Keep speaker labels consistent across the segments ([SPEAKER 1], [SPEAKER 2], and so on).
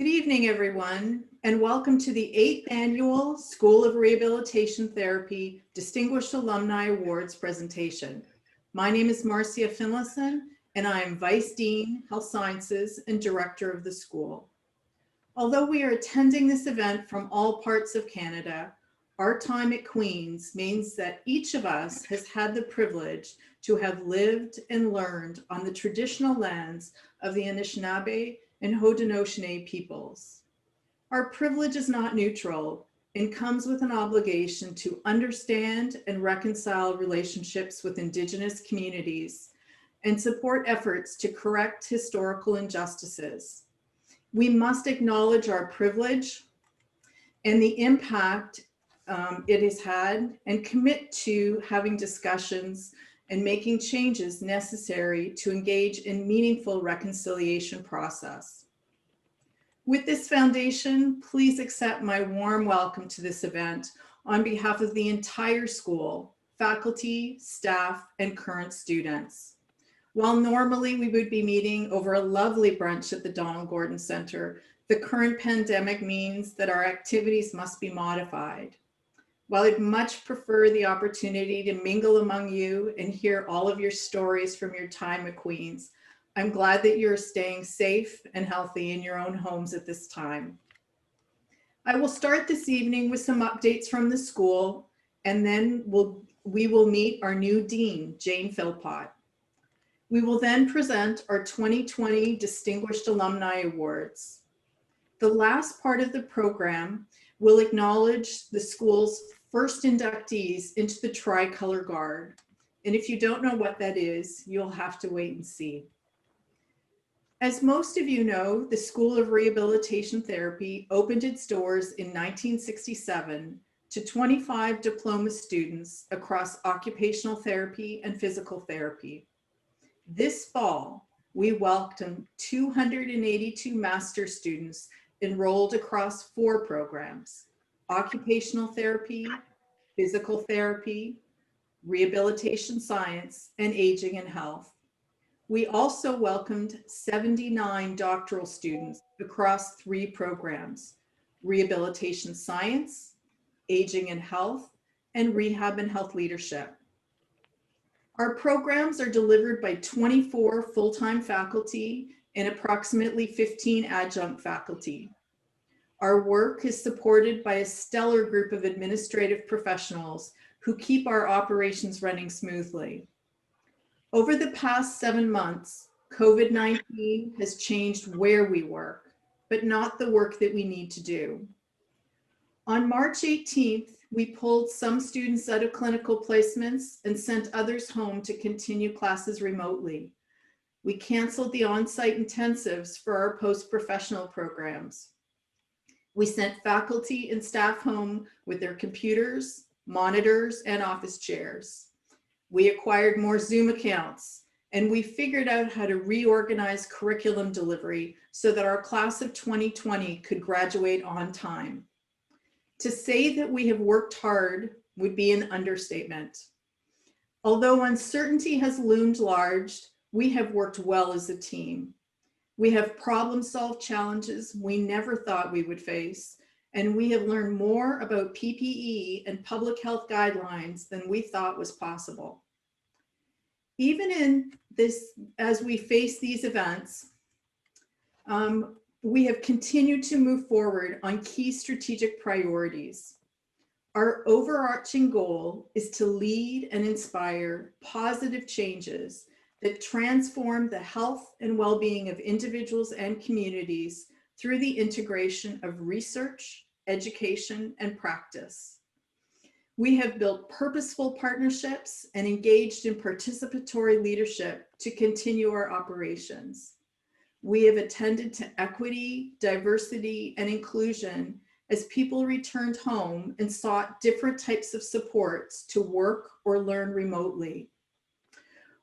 [SPEAKER 1] Good evening, everyone, and welcome to the 8th Annual School of Rehabilitation Therapy Distinguished Alumni Awards presentation. My name is Marcia Finlayson, and I am Vice Dean, Health Sciences, and Director of the school. Although we are attending this event from all parts of Canada, our time at Queen's means that each of us has had the privilege to have lived and learned on the traditional lands of the Anishinaabe and Haudenosaunee peoples. Our privilege is not neutral and comes with an obligation to understand and reconcile relationships with Indigenous communities and support efforts to correct historical injustices. We must acknowledge our privilege and the impact it has had and commit to having discussions and making changes necessary to engage in meaningful reconciliation process. With this foundation, please accept my warm welcome to this event on behalf of the entire school, faculty, staff, and current students. While normally we would be meeting over a lovely brunch at the Donald Gordon Center, the current pandemic means that our activities must be modified. While I'd much prefer the opportunity to mingle among you and hear all of your stories from your time at Queen's, I'm glad that you're staying safe and healthy in your own homes at this time. I will start this evening with some updates from the school, and then we will meet our new dean, Jane Philpott. We will then present our 2020 Distinguished Alumni Awards. The last part of the program will acknowledge the school's first inductees into the Tricolor Guard. And if you don't know what that is, you'll have to wait and see. As most of you know, the School of Rehabilitation Therapy opened its doors in 1967 to 25 diploma students across occupational therapy and physical therapy. This fall, we welcomed 282 master students enrolled across 4 programs: occupational therapy, physical therapy, rehabilitation science, and aging and health. We also welcomed 79 doctoral students across 3 programs: rehabilitation science, aging and health, and rehab and health leadership. Our programs are delivered by 24 full-time faculty and approximately 15 adjunct faculty. Our work is supported by a stellar group of administrative professionals who keep our operations running smoothly. Over the past 7 months, COVID-19 has changed where we work, but not the work that we need to do. On March 18th, we pulled some students out of clinical placements and sent others home to continue classes remotely. We canceled the on-site intensives for our post-professional programs. We sent faculty and staff home with their computers, monitors, and office chairs. We acquired more Zoom accounts, and we figured out how to reorganize curriculum delivery so that our class of 2020 could graduate on time. To say that we have worked hard would be an understatement. Although uncertainty has loomed large, we have worked well as a team. We have problem-solved challenges we never thought we would face, and we have learned more about PPE and public health guidelines than we thought was possible. Even in this, as we face these events, we have continued to move forward on key strategic priorities. Our overarching goal is to lead and inspire positive changes that transform the health and well-being of individuals and communities through the integration of research, education, and practice. We have built purposeful partnerships and engaged in participatory leadership to continue our operations. We have attended to equity, diversity, and inclusion as people returned home and sought different types of supports to work or learn remotely.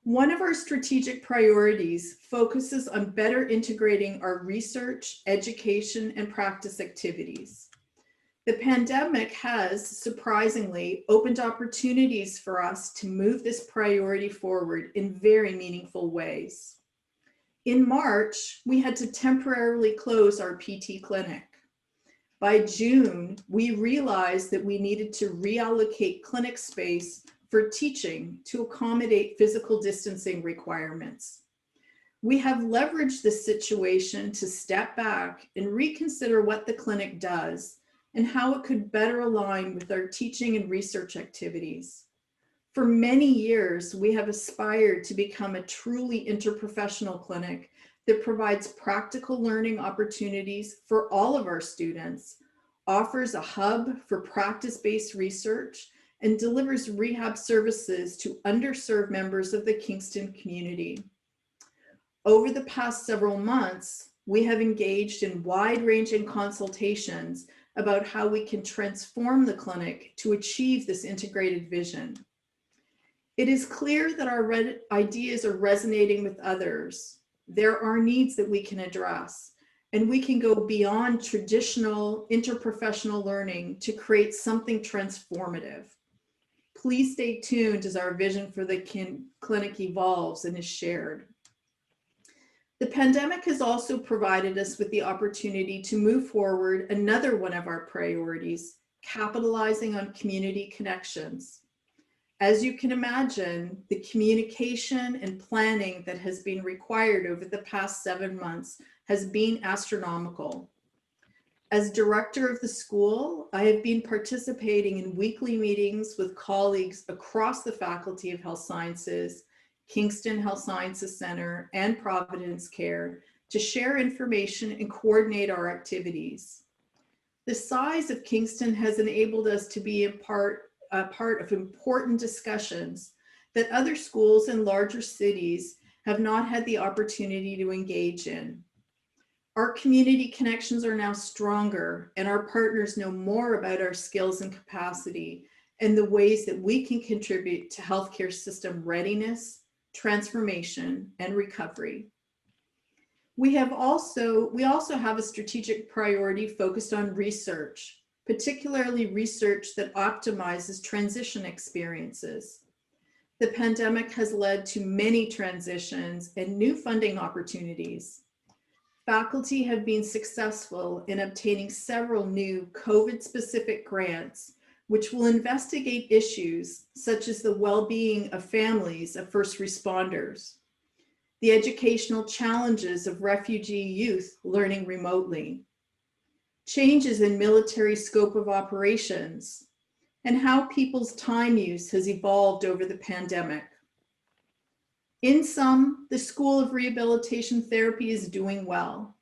[SPEAKER 1] One of our strategic priorities focuses on better integrating our research, education, and practice activities. The pandemic has, surprisingly, opened opportunities for us to move this priority forward in very meaningful ways. In March, we had to temporarily close our PT clinic. By June, we realized that we needed to reallocate clinic space for teaching to accommodate physical distancing requirements. We have leveraged this situation to step back and reconsider what the clinic does and how it could better align with our teaching and research activities. For many years, we have aspired to become a truly interprofessional clinic that provides practical learning opportunities for all of our students, offers a hub for practice-based research, and delivers rehab services to underserved members of the Kingston community. Over the past several months, we have engaged in wide-ranging consultations about how we can transform the clinic to achieve this integrated vision. It is clear that our ideas are resonating with others. There are needs that we can address, and we can go beyond traditional interprofessional learning to create something transformative. Please stay tuned as our vision for the clinic evolves and is shared. The pandemic has also provided us with the opportunity to move forward another one of our priorities, capitalizing on community connections. As you can imagine, the communication and planning that has been required over the past 7 months has been astronomical. As director of the school, I have been participating in weekly meetings with colleagues across the Faculty of Health Sciences, Kingston Health Sciences Center, and Providence Care to share information and coordinate our activities. The size of Kingston has enabled us to be a part of important discussions that other schools in larger cities have not had the opportunity to engage in. Our community connections are now stronger, and our partners know more about our skills and capacity and the ways that we can contribute to healthcare system readiness, transformation, and recovery. We also have a strategic priority focused on research, particularly research that optimizes transition experiences. The pandemic has led to many transitions and new funding opportunities. Faculty have been successful in obtaining several new COVID-specific grants, which will investigate issues such as the well-being of families of first responders, the educational challenges of refugee youth learning remotely, changes in military scope of operations, and how people's time use has evolved over the pandemic. In sum, the School of Rehabilitation Therapy is doing well.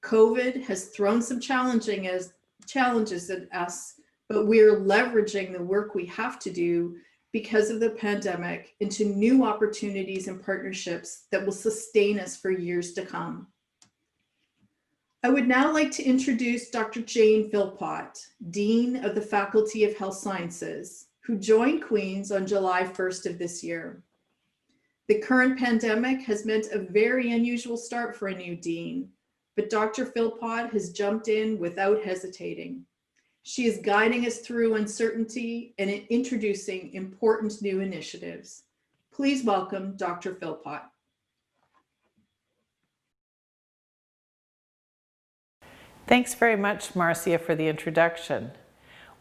[SPEAKER 1] COVID has thrown some challenges at us, but we're leveraging the work we have to do because of the pandemic into new opportunities and partnerships that will sustain us for years to come. I would now like to introduce Dr. Jane Philpott, Dean of the Faculty of Health Sciences, who joined Queen's on July 1st of this year. The current pandemic has meant a very unusual start for a new dean, but Dr. Philpott has jumped in without hesitating. She is guiding us through uncertainty and introducing important new initiatives. Please welcome Dr. Philpott.
[SPEAKER 2] Thanks very much, Marcia, for the introduction.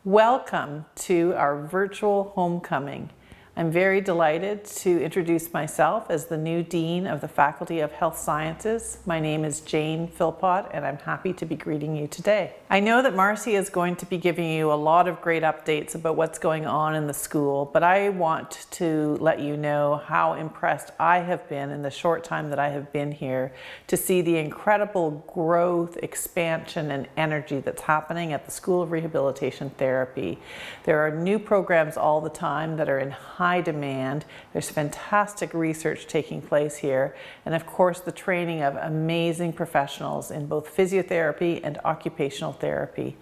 [SPEAKER 2] Welcome to our virtual homecoming. I'm very delighted to introduce myself as the new Dean of the Faculty of Health Sciences. My name is Jane Philpott, and I'm happy to be greeting you today. I know that Marcia is going to be giving you a lot of great updates about what's going on in the school, but I want to let you know how impressed I have been in the short time that I have been here to see the incredible growth, expansion, and energy that's happening at the School of Rehabilitation Therapy. There are new programs all the time that are in high demand. There's fantastic research taking place here, and of course the training of amazing professionals in both physiotherapy and occupational therapy.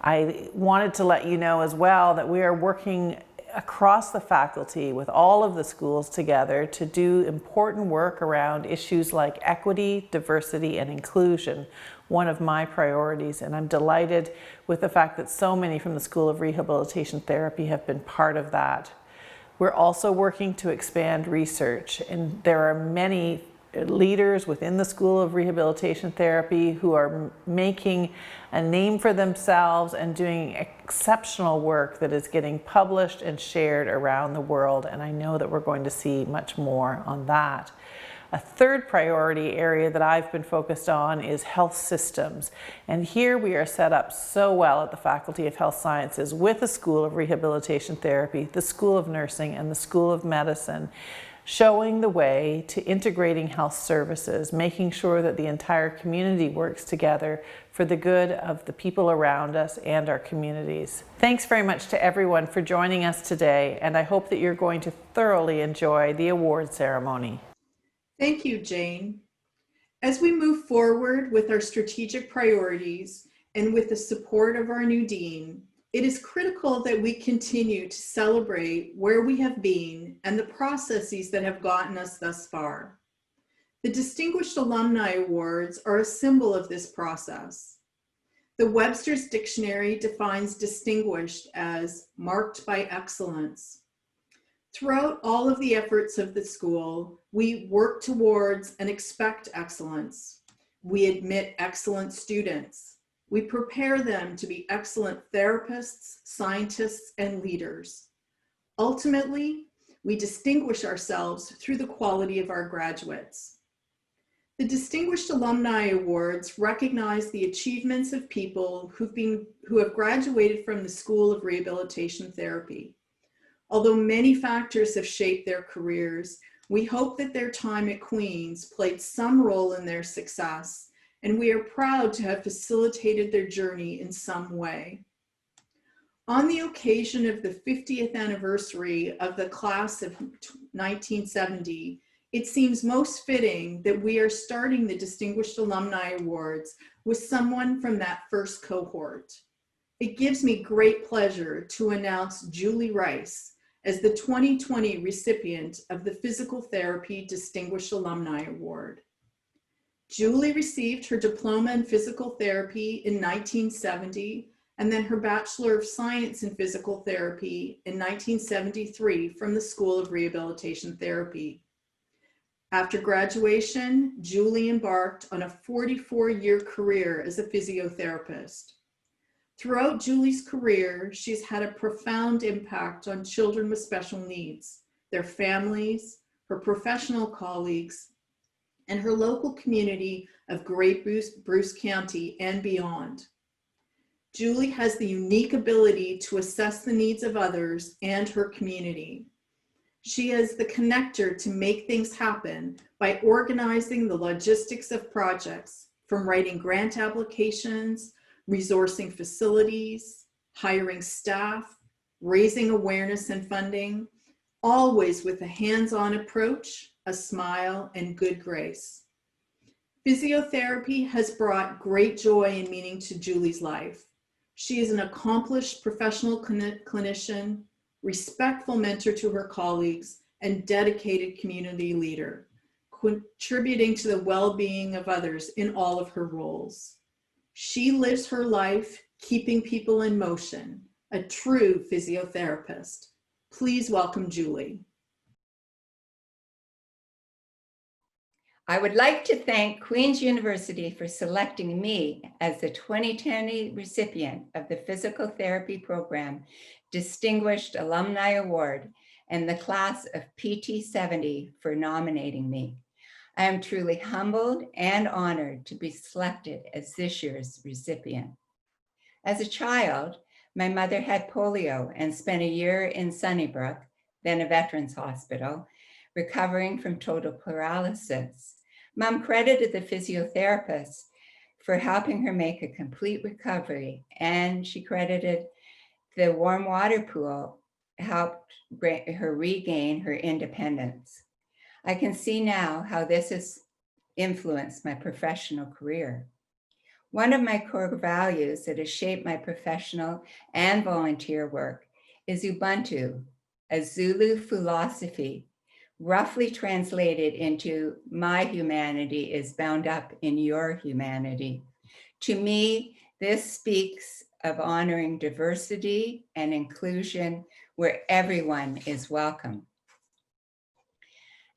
[SPEAKER 2] I wanted to let you know as well that we are working across the faculty with all of the schools together to do important work around issues like equity, diversity, and inclusion, one of my priorities, and I'm delighted with the fact that so many from the School of Rehabilitation Therapy have been part of that. We're also working to expand research, and there are many leaders within the School of Rehabilitation Therapy who are making a name for themselves and doing exceptional work that is getting published and shared around the world. And I know that we're going to see much more on that. A third priority area that I've been focused on is health systems. And here we are set up so well at the Faculty of Health Sciences with the School of Rehabilitation Therapy, the School of Nursing, and the School of Medicine, showing the way to integrating health services, making sure that the entire community works together for the good of the people around us and our communities. Thanks very much to everyone for joining us today, and I hope that you're going to thoroughly enjoy the award ceremony.
[SPEAKER 1] Thank you, Jane. As we move forward with our strategic priorities and with the support of our new dean, it is critical that we continue to celebrate where we have been and the processes that have gotten us thus far. The Distinguished Alumni Awards are a symbol of this process. The Webster's Dictionary defines distinguished as marked by excellence. Throughout all of the efforts of the school, we work towards and expect excellence. We admit excellent students. We prepare them to be excellent therapists, scientists, and leaders. Ultimately, we distinguish ourselves through the quality of our graduates. The Distinguished Alumni Awards recognize the achievements of people who have graduated from the School of Rehabilitation Therapy. Although many factors have shaped their careers, we hope that their time at Queen's played some role in their success, and we are proud to have facilitated their journey in some way. On the occasion of the 50th anniversary of the class of 1970, it seems most fitting that we are starting the Distinguished Alumni Awards with someone from that first cohort. It gives me great pleasure to announce Julie Rice as the 2020 recipient of the Physical Therapy Distinguished Alumni Award. Julie received her diploma in physical therapy in 1970 and then her Bachelor of Science in Physical Therapy in 1973 from the School of Rehabilitation Therapy. After graduation, Julie embarked on a 44-year career as a physiotherapist. Throughout Julie's career, she's had a profound impact on children with special needs, their families, her professional colleagues, and her local community of Great Bruce County and beyond. Julie has the unique ability to assess the needs of others and her community. She is the connector to make things happen by organizing the logistics of projects, from writing grant applications, resourcing facilities, hiring staff, raising awareness and funding, always with a hands-on approach, a smile, and good grace. Physiotherapy has brought great joy and meaning to Julie's life. She is an accomplished professional clinician, respectful mentor to her colleagues, and dedicated community leader, contributing to the well-being of others in all of her roles. She lives her life keeping people in motion, a true physiotherapist. Please welcome Julie.
[SPEAKER 3] I would like to thank Queen's University for selecting me as the 2020 recipient of the Physical Therapy Program Distinguished Alumni Award and the class of PT 70 for nominating me. I am truly humbled and honored to be selected as this year's recipient. As a child, my mother had polio and spent a year in Sunnybrook, then a veterans hospital, recovering from total paralysis. Mom credited the physiotherapist for helping her make a complete recovery, and she credited the warm water pool helped her regain her independence. I can see now how this has influenced my professional career. One of my core values that has shaped my professional and volunteer work is Ubuntu, a Zulu philosophy, roughly translated into my humanity is bound up in your humanity. To me, this speaks of honoring diversity and inclusion where everyone is welcome.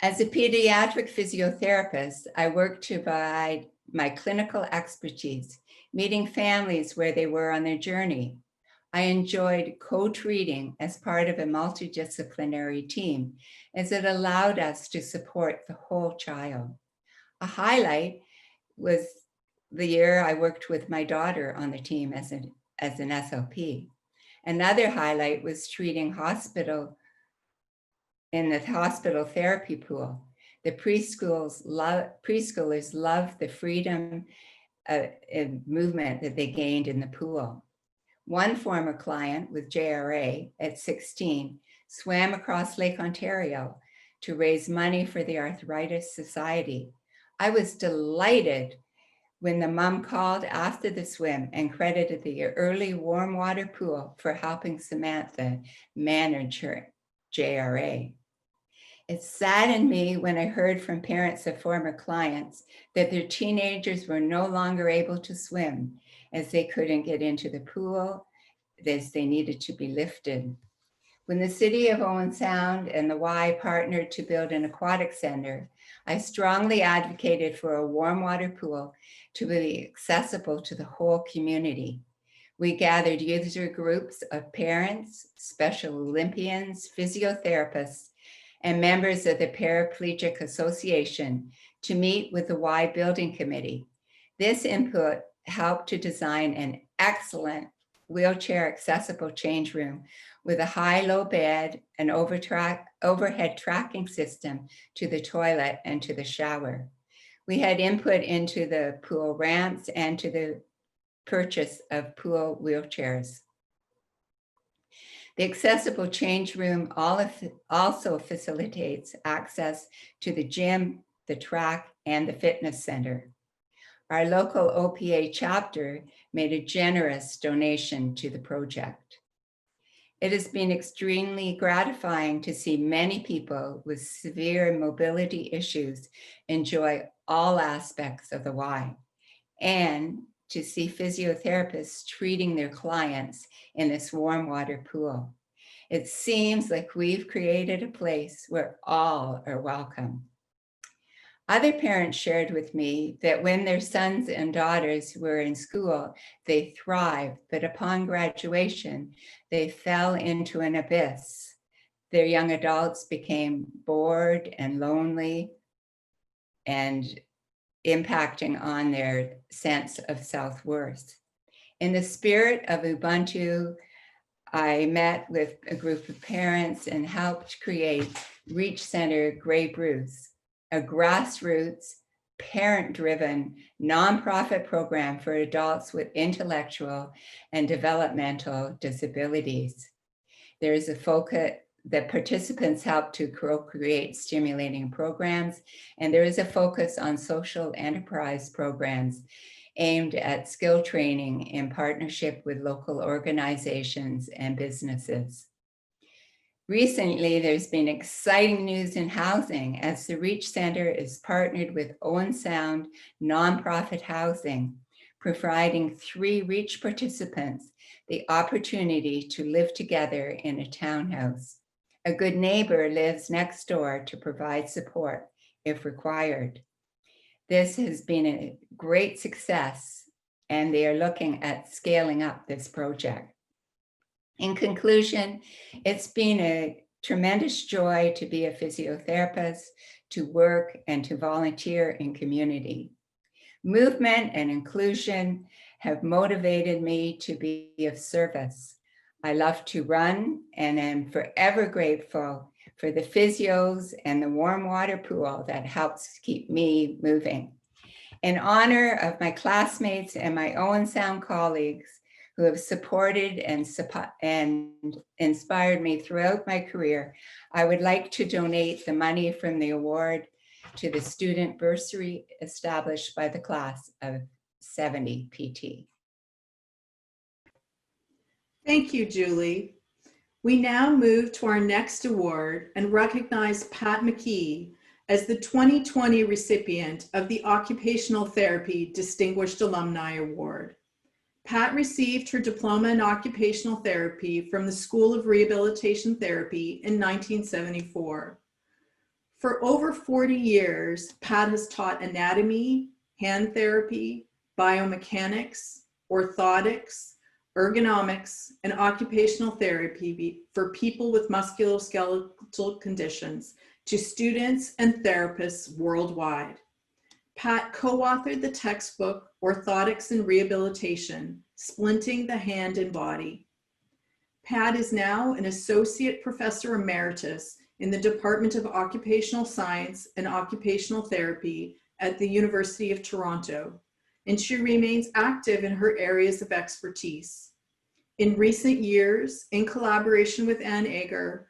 [SPEAKER 3] As a pediatric physiotherapist, I work to provide my clinical expertise, meeting families where they were on their journey. I enjoyed co-treating as part of a multidisciplinary team, as it allowed us to support the whole child. A highlight was the year I worked with my daughter on the team as an SLP. Another highlight was treating in the hospital therapy pool. The preschoolers loved the freedom and movement that they gained in the pool. One former client with JRA at 16 swam across Lake Ontario to raise money for the Arthritis Society. I was delighted when the mom called after the swim and credited the early warm water pool for helping Samantha manage her JRA. It saddened me when I heard from parents of former clients that their teenagers were no longer able to swim, as they couldn't get into the pool, as they needed to be lifted. When the City of Owen Sound and the Y partnered to build an aquatic center, I strongly advocated for a warm water pool to be accessible to the whole community. We gathered user groups of parents, Special Olympians, physiotherapists, and members of the Paraplegic Association to meet with the Y Building Committee. This input helped to design an excellent wheelchair accessible change room with a high-low bed, an overhead tracking system to the toilet and to the shower. We had input into the pool ramps and to the purchase of pool wheelchairs. The accessible change room also facilitates access to the gym, the track, and the fitness center. Our local OPA chapter made a generous donation to the project. It has been extremely gratifying to see many people with severe mobility issues enjoy all aspects of the Y, and to see physiotherapists treating their clients in this warm water pool. It seems like we've created a place where all are welcome. Other parents shared with me that when their sons and daughters were in school, they thrived, but upon graduation, they fell into an abyss. Their young adults became bored and lonely and impacting on their sense of self-worth. In the spirit of Ubuntu, I met with a group of parents and helped create Reach Center Grey Bruce, a grassroots, parent-driven, nonprofit program for adults with intellectual and developmental disabilities. There is a focus that participants help to co-create stimulating programs, and there is a focus on social enterprise programs aimed at skill training in partnership with local organizations and businesses. Recently, there's been exciting news in housing as the Reach Center is partnered with Owen Sound Nonprofit Housing, providing 3 Reach participants the opportunity to live together in a townhouse. A good neighbor lives next door to provide support if required. This has been a great success, and they are looking at scaling up this project. In conclusion, it's been a tremendous joy to be a physiotherapist, to work and to volunteer in community. Movement and inclusion have motivated me to be of service. I love to run and am forever grateful for the physios and the warm water pool that helps keep me moving. In honor of my classmates and my Owen Sound colleagues who have supported and inspired me throughout my career, I would like to donate the money from the award to the student bursary established by the class of 70 PT.
[SPEAKER 1] Thank you, Julie. We now move to our next award and recognize Pat McKee as the 2020 recipient of the Occupational Therapy Distinguished Alumni Award. Pat received her diploma in occupational therapy from the School of Rehabilitation Therapy in 1974. For over 40 years, Pat has taught anatomy, hand therapy, biomechanics, orthotics, ergonomics, and occupational therapy for people with musculoskeletal conditions to students and therapists worldwide. Pat co-authored the textbook, Orthotics and Rehabilitation, Splinting the Hand and Body. Pat is now an associate professor emeritus in the Department of Occupational Science and Occupational Therapy at the University of Toronto, and she remains active in her areas of expertise. In recent years, in collaboration with Agur,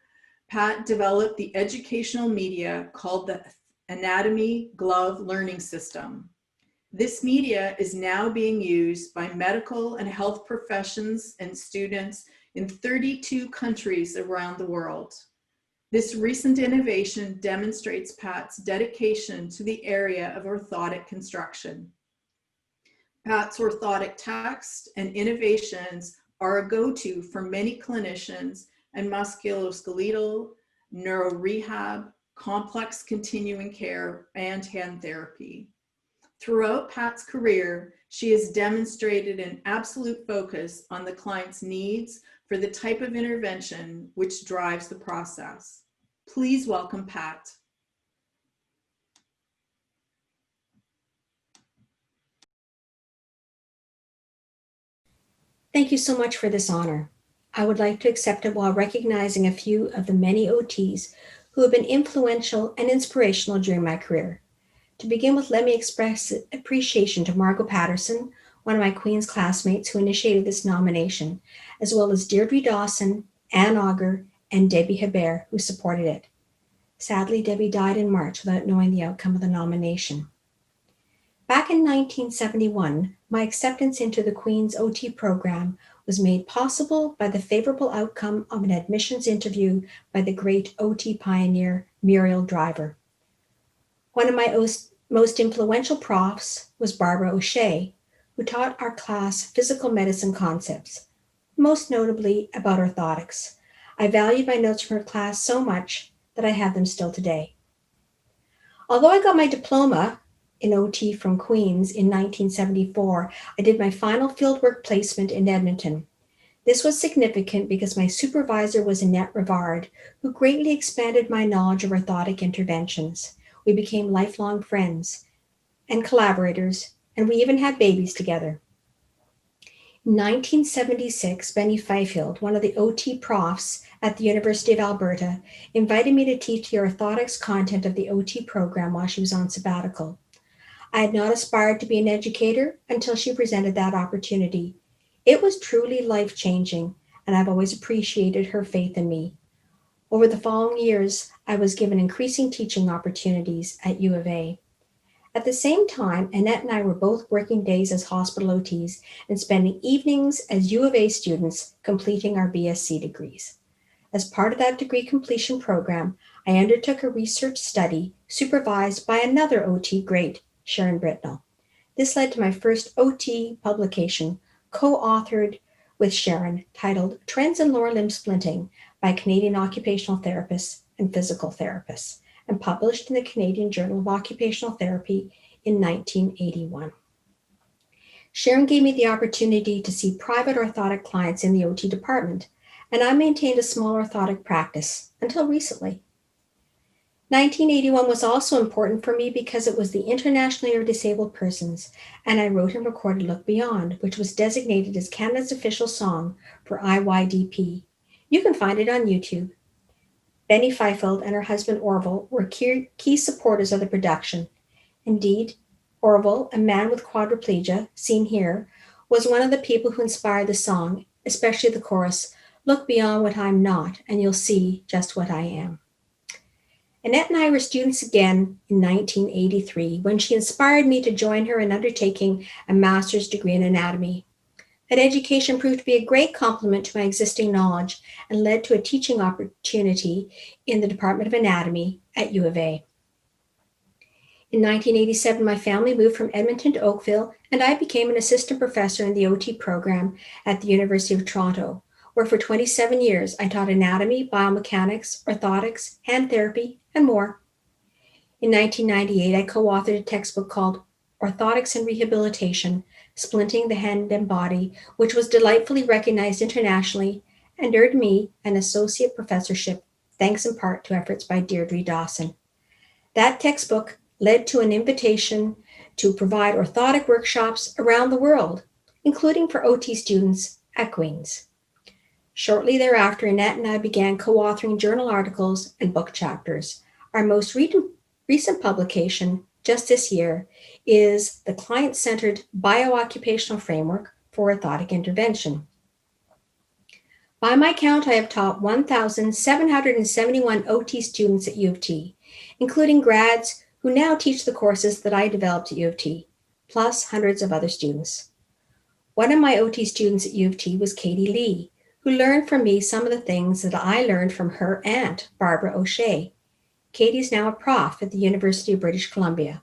[SPEAKER 1] Pat developed the educational media called the Anatomy Glove Learning System. This media is now being used by medical and health professions and students in 32 countries around the world. This recent innovation demonstrates Pat's dedication to the area of orthotic construction. Pat's orthotic text and innovations are a go-to for many clinicians and musculoskeletal, neurorehab, complex continuing care, and hand therapy. Throughout Pat's career, she has demonstrated an absolute focus on the client's needs for the type of intervention which drives the process. Please welcome Pat.
[SPEAKER 4] Thank you so much for this honor. I would like to accept it while recognizing a few of the many OTs who have been influential and inspirational during my career. To begin with, let me express appreciation to Margot Patterson, one of my Queen's classmates who initiated this nomination, as well as Deirdre Dawson, Anne Agur, and Debbie Hebert, who supported it. Sadly, Debbie died in March without knowing the outcome of the nomination. Back in 1971, my acceptance into the Queen's OT program was made possible by the favorable outcome of an admissions interview by the great OT pioneer, Muriel Driver. One of my most influential profs was Barbara O'Shea, who taught our class physical medicine concepts, most notably about orthotics. I valued my notes from her class so much that I have them still today. Although I got my diploma in OT from Queen's in 1974, I did my final fieldwork placement in Edmonton. This was significant because my supervisor was Annette Rivard, who greatly expanded my knowledge of orthotic interventions. We became lifelong friends and collaborators, and we even had babies together. In 1976, Benny Fifield, one of the OT profs at the University of Alberta, invited me to teach the orthotics content of the OT program while she was on sabbatical. I had not aspired to be an educator until she presented that opportunity. It was truly life-changing, and I've always appreciated her faith in me. Over the following years, I was given increasing teaching opportunities at U of A. At the same time, Annette and I were both working days as hospital OTs and spending evenings as U of A students completing our BSc degrees. As part of that degree completion program, I undertook a research study supervised by another OT great, Sharon Brintnell. This led to my first OT publication, co-authored with Sharon, titled Trends in Lower Limb Splinting by Canadian Occupational Therapists and Physical Therapists, and published in the Canadian Journal of Occupational Therapy in 1981. Sharon gave me the opportunity to see private orthotic clients in the OT department, and I maintained a small orthotic practice until recently. 1981 was also important for me because it was the International Year of Disabled Persons, and I wrote and recorded Look Beyond, which was designated as Canada's official song for IYDP. You can find it on YouTube. Benny Fifield and her husband Orville were key supporters of the production. Indeed, Orville, a man with quadriplegia, seen here, was one of the people who inspired the song, especially the chorus, "Look beyond what I'm not, and you'll see just what I am." Annette and I were students again in 1983 when she inspired me to join her in undertaking a master's degree in anatomy. That education proved to be a great complement to my existing knowledge and led to a teaching opportunity in the Department of Anatomy at U of A. In 1987, my family moved from Edmonton to Oakville, and I became an assistant professor in the OT program at the University of Toronto, where for 27 years I taught anatomy, biomechanics, orthotics, hand therapy, and more. In 1998, I co-authored a textbook called Orthotics and Rehabilitation, Splinting the Hand and Body, which was delightfully recognized internationally and earned me an associate professorship, thanks in part to efforts by Deirdre Dawson. That textbook led to an invitation to provide orthotic workshops around the world, including for OT students at Queen's. Shortly thereafter, Annette and I began co-authoring journal articles and book chapters. Our most recent publication, just this year, is the Client-Centered Biooccupational Framework for Orthotic Intervention. By my count, I have taught 1,771 OT students at U of T, including grads who now teach the courses that I developed at U of T, plus hundreds of other students. One of my OT students at U of T was Katie Lee, who learned from me some of the things that I learned from her aunt, Barbara O'Shea. Katie's now a prof at the University of British Columbia.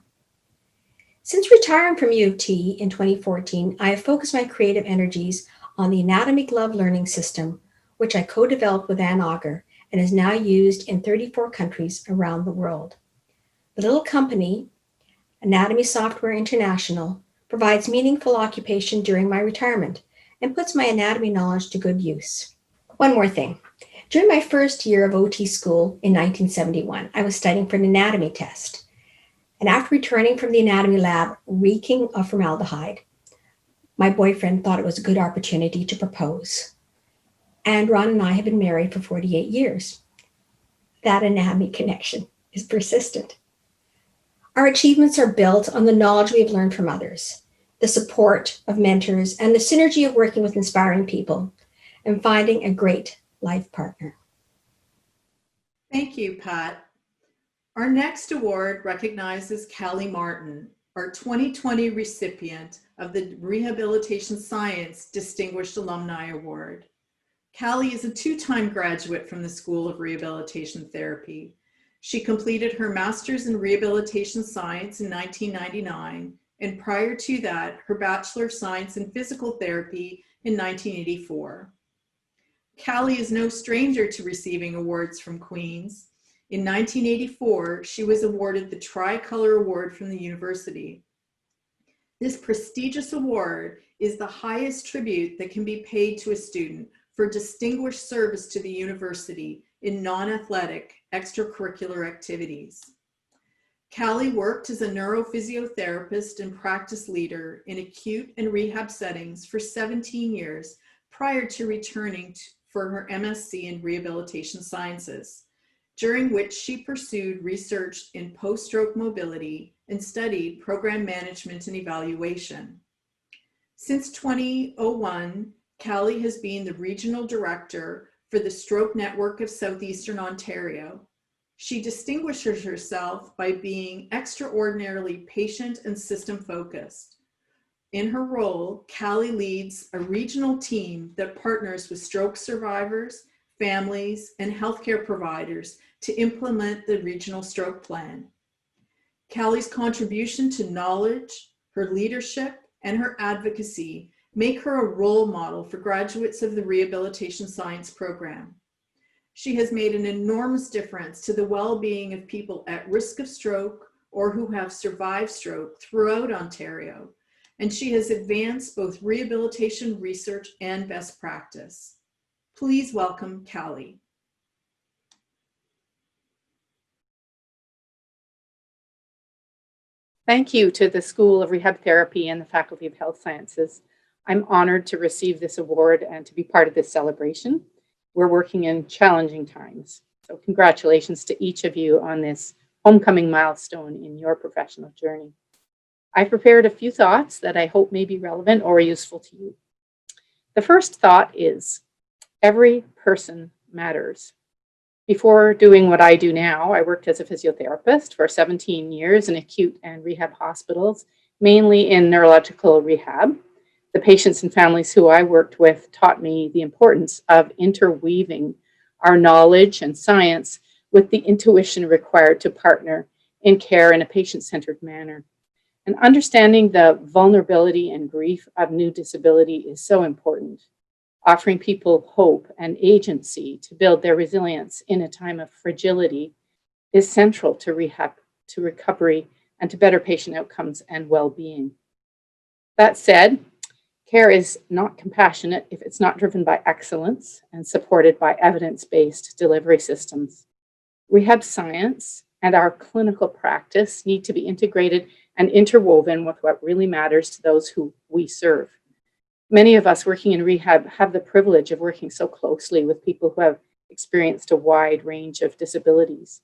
[SPEAKER 4] Since retiring from U of T in 2014, I have focused my creative energies on the Anatomy Glove Learning System, which I co-developed with Agur and is now used in 34 countries around the world. The little company, Anatomy Software International, provides meaningful occupation during my retirement and puts my anatomy knowledge to good use. One more thing. During my first year of OT school in 1971, I was studying for an anatomy test. And after returning from the anatomy lab reeking of formaldehyde, my boyfriend thought it was a good opportunity to propose. And Ron and I have been married for 48 years. That anatomy connection is persistent. Our achievements are built on the knowledge we have learned from others, the support of mentors, and the synergy of working with inspiring people and finding a great life partner.
[SPEAKER 1] Thank you, Pat. Our next award recognizes Callie Martin, our 2020 recipient of the Rehabilitation Science Distinguished Alumni Award. Callie is a two-time graduate from the School of Rehabilitation Therapy. She completed her master's in rehabilitation science in 1999, and prior to that, her Bachelor of Science in Physical Therapy in 1984. Callie is no stranger to receiving awards from Queen's. In 1984, she was awarded the Tricolor Award from the university. This prestigious award is the highest tribute that can be paid to a student for distinguished service to the university in non-athletic extracurricular activities. Callie worked as a neurophysiotherapist and practice leader in acute and rehab settings for 17 years prior to returning for her MSc in Rehabilitation Sciences, during which she pursued research in post-stroke mobility and studied program management and evaluation. Since 2001, Callie has been the regional director for the Stroke Network of Southeastern Ontario. She distinguishes herself by being extraordinarily patient and system-focused. In her role, Callie leads a regional team that partners with stroke survivors, families, and healthcare providers to implement the regional stroke plan. Callie's contribution to knowledge, her leadership, and her advocacy make her a role model for graduates of the Rehabilitation Science program. She has made an enormous difference to the well-being of people at risk of stroke or who have survived stroke throughout Ontario, and she has advanced both rehabilitation research and best practice. Please welcome Callie.
[SPEAKER 5] Thank you to the School of Rehab Therapy and the Faculty of Health Sciences. I'm honored to receive this award and to be part of this celebration. We're working in challenging times. So congratulations to each of you on this homecoming milestone in your professional journey. I prepared a few thoughts that I hope may be relevant or useful to you. The first thought is, every person matters. Before doing what I do now, I worked as a physiotherapist for 17 years in acute and rehab hospitals, mainly in neurological rehab. The patients and families who I worked with taught me the importance of interweaving our knowledge and science with the intuition required to partner in care in a patient-centered manner. And understanding the vulnerability and grief of new disability is so important. Offering people hope and agency to build their resilience in a time of fragility is central to rehab to recovery and to better patient outcomes and well-being. That said, care is not compassionate if it's not driven by excellence and supported by evidence-based delivery systems. Rehab science and our clinical practice need to be integrated and interwoven with what really matters to those who we serve. Many of us working in rehab have the privilege of working so closely with people who have experienced a wide range of disabilities,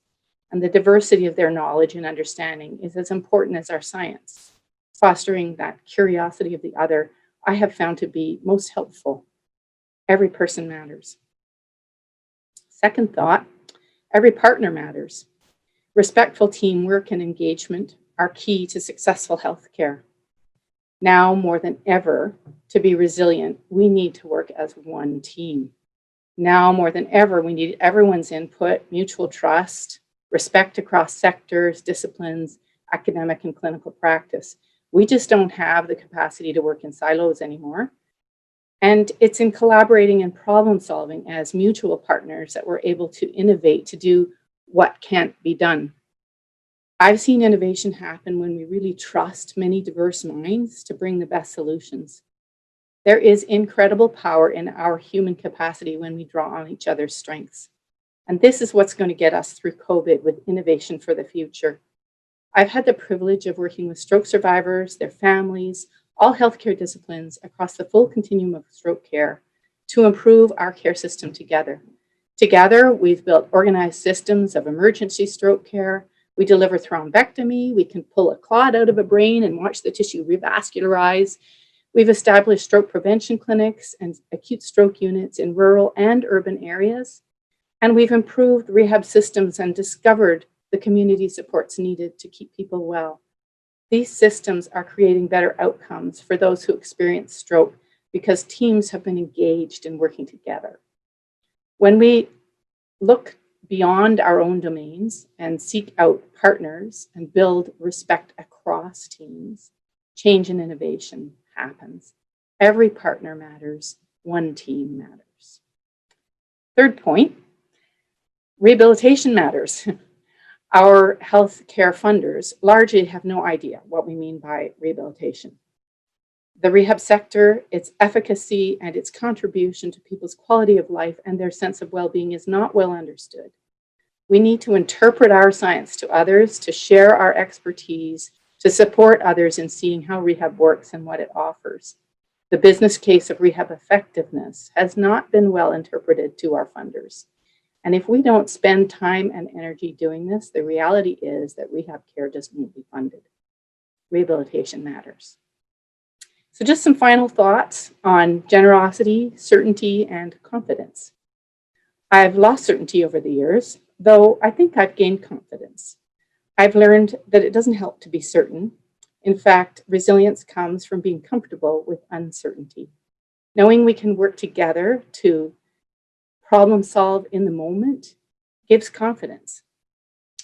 [SPEAKER 5] and the diversity of their knowledge and understanding is as important as our science. Fostering that curiosity of the other, I have found to be most helpful. Every person matters. Second thought, every partner matters. Respectful teamwork and engagement are key to successful healthcare. Now more than ever, to be resilient, we need to work as one team. Now more than ever, we need everyone's input, mutual trust, respect across sectors, disciplines, academic and clinical practice. We just don't have the capacity to work in silos anymore. And it's in collaborating and problem solving as mutual partners that we're able to innovate to do what can't be done. I've seen innovation happen when we really trust many diverse minds to bring the best solutions. There is incredible power in our human capacity when we draw on each other's strengths. And this is what's going to get us through COVID with innovation for the future. I've had the privilege of working with stroke survivors, their families, all healthcare disciplines across the full continuum of stroke care to improve our care system together. Together, we've built organized systems of emergency stroke care. We deliver thrombectomy. We can pull a clot out of a brain and watch the tissue revascularize. We've established stroke prevention clinics and acute stroke units in rural and urban areas. And we've improved rehab systems and discovered the community supports needed to keep people well. These systems are creating better outcomes for those who experience stroke because teams have been engaged in working together. When we look beyond our own domains and seek out partners and build respect across teams, change and innovation happens. Every partner matters, one team matters. Third point, rehabilitation matters. Our healthcare funders largely have no idea what we mean by rehabilitation. The rehab sector, its efficacy and its contribution to people's quality of life and their sense of well-being is not well understood. We need to interpret our science to others, to share our expertise, to support others in seeing how rehab works and what it offers. The business case of rehab effectiveness has not been well interpreted to our funders. And if we don't spend time and energy doing this, the reality is that rehab care just won't be funded. Rehabilitation matters. So just some final thoughts on generosity, certainty, and confidence. I've lost certainty over the years, though I think I've gained confidence. I've learned that it doesn't help to be certain. In fact, resilience comes from being comfortable with uncertainty. Knowing we can work together to problem solve in the moment gives confidence.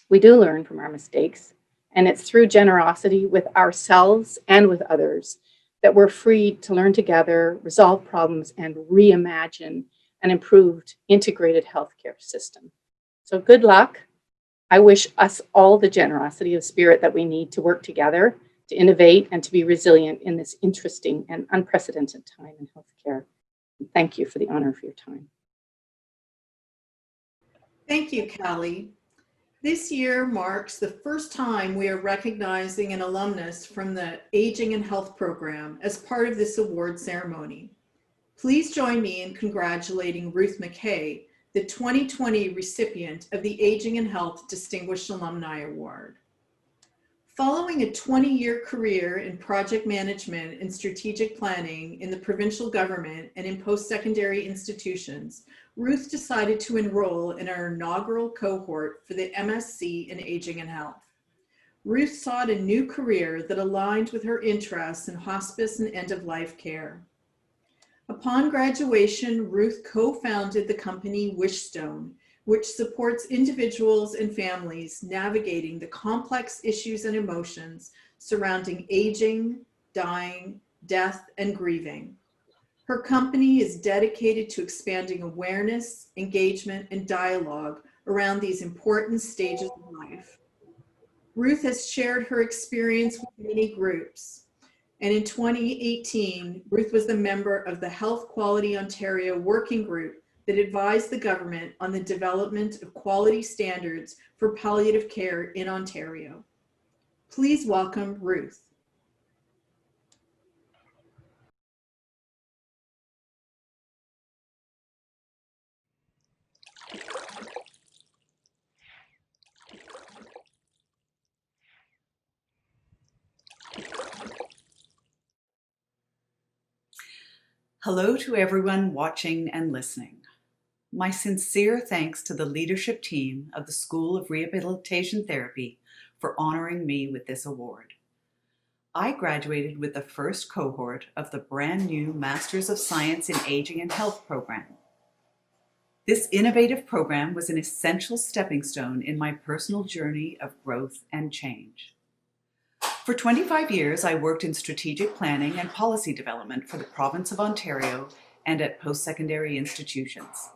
[SPEAKER 5] We do learn from our mistakes, and it's through generosity with ourselves and with others that we're free to learn together, resolve problems, and reimagine an improved integrated healthcare system. So good luck. I wish us all the generosity of spirit that we need to work together, to innovate, and to be resilient in this interesting and unprecedented time in healthcare. And thank you for the honor of your time.
[SPEAKER 1] Thank you, Callie. This year marks the first time we are recognizing an alumnus from the Aging and Health program as part of this award ceremony. Please join me in congratulating Ruth McKay, the 2020 recipient of the Aging and Health Distinguished Alumni Award. Following a 20-year career in project management and strategic planning in the provincial government and in post-secondary institutions, Ruth decided to enroll in our inaugural cohort for the MSc in Aging and Health. Ruth sought a new career that aligned with her interests in hospice and end-of-life care. Upon graduation, Ruth co-founded the company Wishstone, which supports individuals and families navigating the complex issues and emotions surrounding aging, dying, death, and grieving. Her company is dedicated to expanding awareness, engagement, and dialogue around these important stages of life. Ruth has shared her experience with many groups. And in 2018, Ruth was the member of the Health Quality Ontario Working Group that advised the government on the development of quality standards for palliative care in Ontario. Please welcome Ruth.
[SPEAKER 6] Hello to everyone watching and listening. My sincere thanks to the leadership team of the School of Rehabilitation Therapy for honoring me with this award. I graduated with the first cohort of the brand new Masters of Science in Aging and Health program. This innovative program was an essential stepping stone in my personal journey of growth and change. For 25 years, I worked in strategic planning and policy development for the province of Ontario and at post-secondary institutions.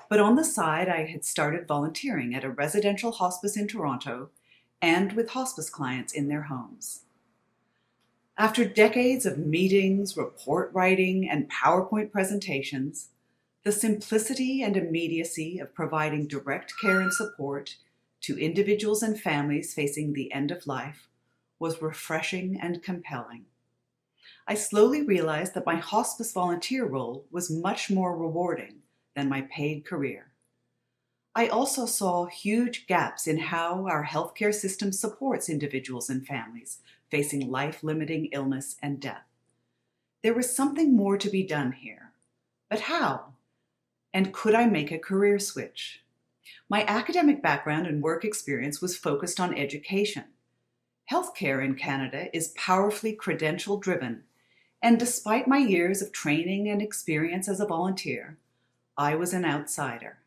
[SPEAKER 6] But on the side, I had started volunteering at a residential hospice in Toronto and with hospice clients in their homes. After decades of meetings, report writing, and PowerPoint presentations, the simplicity and immediacy of providing direct care and support to individuals and families facing the end of life was refreshing and compelling. I slowly realized that my hospice volunteer role was much more rewarding than my paid career. I also saw huge gaps in how our healthcare system supports individuals and families facing life-limiting illness and death. There was something more to be done here. But how? And could I make a career switch? My academic background and work experience was focused on education. Healthcare in Canada is powerfully credential-driven, and despite my years of training and experience as a volunteer, I was an outsider.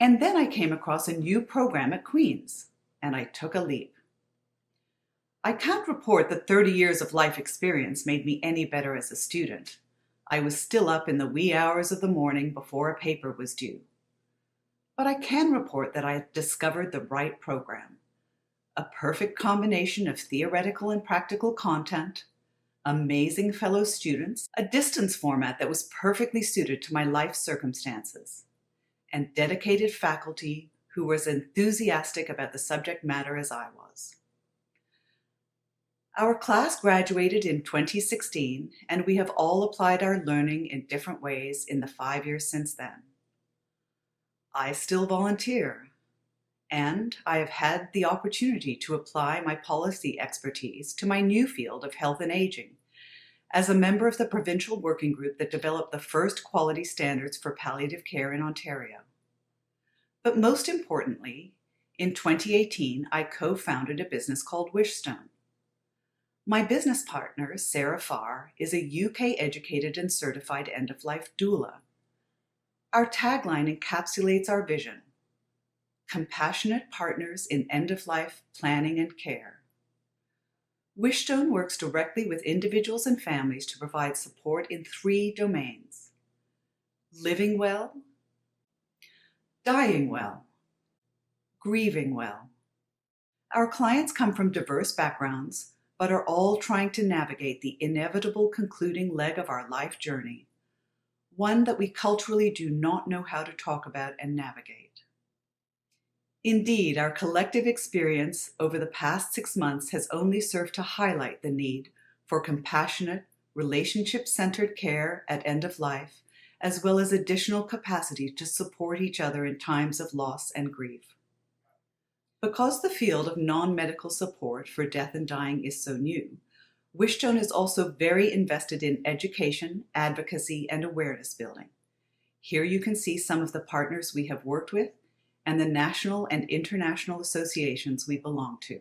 [SPEAKER 6] And then I came across a new program at Queen's, and I took a leap. I can't report that 30 years of life experience made me any better as a student. I was still up in the wee hours of the morning before a paper was due. But I can report that I had discovered the right program. A perfect combination of theoretical and practical content, amazing fellow students, a distance format that was perfectly suited to my life circumstances, and dedicated faculty who were as enthusiastic about the subject matter as I was. Our class graduated in 2016, and we have all applied our learning in different ways in the 5 years since then. I still volunteer, and I have had the opportunity to apply my policy expertise to my new field of health and aging as a member of the provincial working group that developed the first quality standards for palliative care in Ontario. But most importantly, in 2018, I co-founded a business called Wishstone. My business partner, Sarah Farr, is a UK-educated and certified end-of-life doula. Our tagline encapsulates our vision: compassionate partners in end-of-life planning and care. Wishstone works directly with individuals and families to provide support in 3 domains: living well, dying well, grieving well. Our clients come from diverse backgrounds, but are all trying to navigate the inevitable concluding leg of our life journey, one that we culturally do not know how to talk about and navigate. Indeed, our collective experience over the past 6 months has only served to highlight the need for compassionate, relationship-centered care at end of life, as well as additional capacity to support each other in times of loss and grief. Because the field of non-medical support for death and dying is so new, Wishstone is also very invested in education, advocacy, and awareness building. Here you can see some of the partners we have worked with and the national and international associations we belong to.